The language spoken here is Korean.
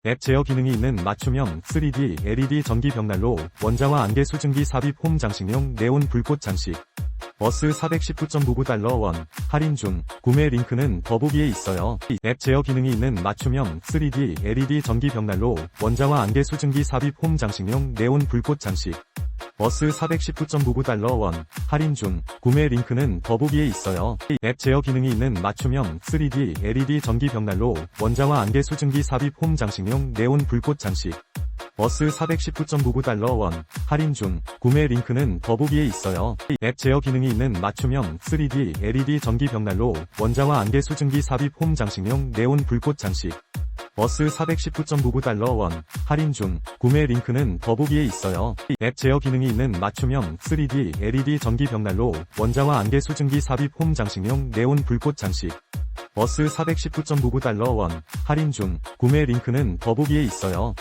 앱 제어 기능이 있는 맞춤형 3D LED 전기 벽난로, 원자와 안개 수증기 삽입 홈 장식용 네온 불꽃 장식. 버스 419.99달러 원, 할인 중, 구매 링크는 더보기에 있어요. 앱 제어 기능이 있는 맞춤형 3D LED 전기 벽난로, 원자와 안개 수증기 삽입 홈 장식용 네온 불꽃 장식. 버스 419.99달러 원, 할인 중, 구매 링크는 더보기에 있어요. 앱 제어 기능이 있는 맞춤형 3D LED 전기 벽난로, 원자와 안개 수증기 삽입 홈 장식용 네온 불꽃 장식. 버스 419.99달러 원, 할인 중, 구매 링크는 더보기에 있어요. 앱 제어 기능이 있는 맞춤형 3D LED 전기 벽난로, 원자와 안개 수증기 삽입 홈 장식용 네온 불꽃 장식. 버스 419.99달러 원, 할인 중, 구매 링크는 더보기에 있어요. 앱 제어 기능이 있는 맞춤형 3D LED 전기 벽난로, 원자와 안개 수증기 삽입 홈 장식용 네온 불꽃 장식. 버스 419.99달러 원, 할인 중, 구매 링크는 더보기에 있어요.